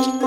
আসসালামু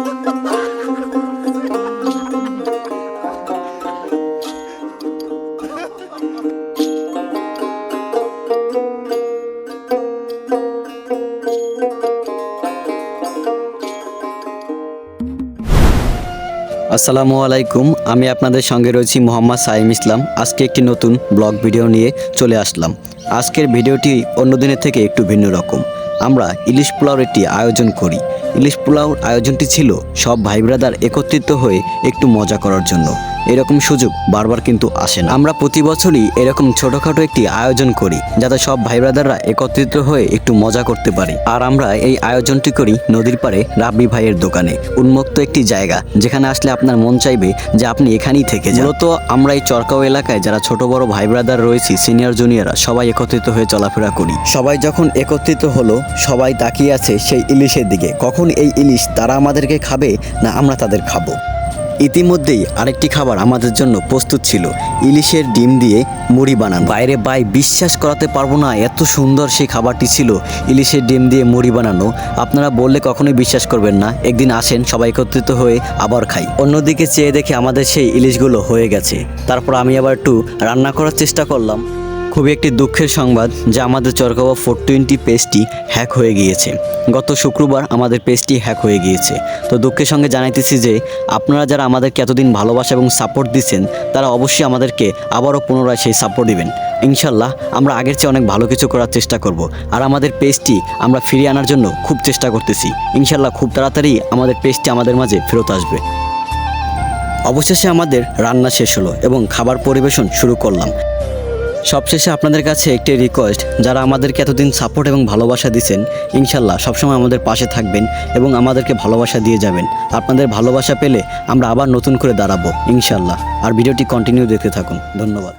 আলাইকুম, আমি আপনাদের সঙ্গে রয়েছি মোহাম্মদ সাইম ইসলাম। আজকে একটি নতুন ব্লগ ভিডিও নিয়ে চলে আসলাম। আজকের ভিডিওটি অন্য দিনের থেকে একটু ভিন্ন রকম। আমরা ইলিশ পোলাওর একটি আয়োজন করি। ইলিশ পোলাওর আয়োজনটি ছিল সব ভাই ব্রাদার একত্রিত হয়ে একটু মজা করার জন্য। এরকম সুযোগ বারবার কিন্তু আসে না। আমরা প্রতি বছরই এরকম ছোটোখাটো একটি আয়োজন করি যাতে সব ভাই ব্রাদাররা একত্রিত হয়ে একটু মজা করতে পারে। আর আমরা এই আয়োজনটি করি নদীর পাড়ে রাব্বি ভাইয়ের দোকানে। উন্মুক্ত একটি জায়গা যেখানে আসলে আপনার মন চাইবে যে আপনি এখানেই থেকে যান। মূলত আমরা এই চরকাও এলাকায় যারা ছোট বড় ভাই ব্রাদার রয়েছি, সিনিয়র জুনিয়ররা সবাই একত্রিত হয়ে চলাফেরা করি। সবাই যখন একত্রিত হলো, সবাই তাকিয়ে আছে সেই ইলিশের দিকে, কখন এই ইলিশ তারা আমাদেরকে খাবে না আমরা তাদের খাবো। ইতিমধ্যেই আরেকটি খাবার আমাদের জন্য প্রস্তুত ছিল, ইলিশের ডিম দিয়ে মুড়ি বানানো। বাইরে ভাই বিশ্বাস করাতে পারবো না, এত সুন্দর সেই খাবারটি ছিল, ইলিশের ডিম দিয়ে মুড়ি বানানো। আপনারা বললে কখনোই বিশ্বাস করবেন না। একদিন আসেন, সবাই একত্রিত হয়ে আবার খাই। অন্যদিকে চেয়ে দেখে আমাদের সেই ইলিশগুলো হয়ে গেছে। তারপর আমি আবার একটু রান্না করার চেষ্টা করলাম। খুবই একটি দুঃখের সংবাদ যে আমাদের চরকাওয়া 420 পেজটি হ্যাক হয়ে গিয়েছে। গত শুক্রবার আমাদের পেজটি হ্যাক হয়ে গিয়েছে। তো দুঃখের সঙ্গে জানাইতেছি যে আপনারা যারা আমাদেরকে এতদিন ভালোবাসা এবং সাপোর্ট দিচ্ছেন, তারা অবশ্যই আমাদেরকে আবারও পুনরায় সেই সাপোর্ট দিবেন। ইনশাল্লাহ আমরা আগের চেয়ে অনেক ভালো কিছু করার চেষ্টা করব। আর আমাদের পেজটি আমরা ফিরিয়ে আনার জন্য খুব চেষ্টা করতেছি। ইনশাল্লাহ খুব তাড়াতাড়ি আমাদের পেজটি আমাদের মাঝে ফেরত আসবে। অবশেষে আমাদের রান্না শেষ হলো এবং খাবার পরিবেশন শুরু করলাম। সবশেষে আপনাদের কাছে একটি রিকোয়েস্ট, যারা আমাদেরকে এতদিন সাপোর্ট এবং ভালোবাসা দিয়েছেন, ইনশাল্লাহ সবসময় আমাদের পাশে থাকবেন এবং আমাদেরকে ভালোবাসা দিয়ে যাবেন। আপনাদের ভালোবাসা পেলে আমরা আবার নতুন করে দাঁড়াবো ইনশাল্লাহ। আর ভিডিওটি কন্টিনিউ দেখতে থাকুন। ধন্যবাদ।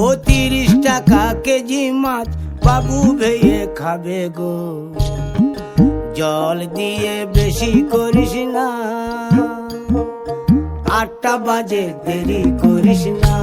ও 30 টাকা কেজি মাছ বাবু ভেয়ে খাবে গো, জল দিয়ে বেশি করিস না, 8টা বাজে দেরি করিস না।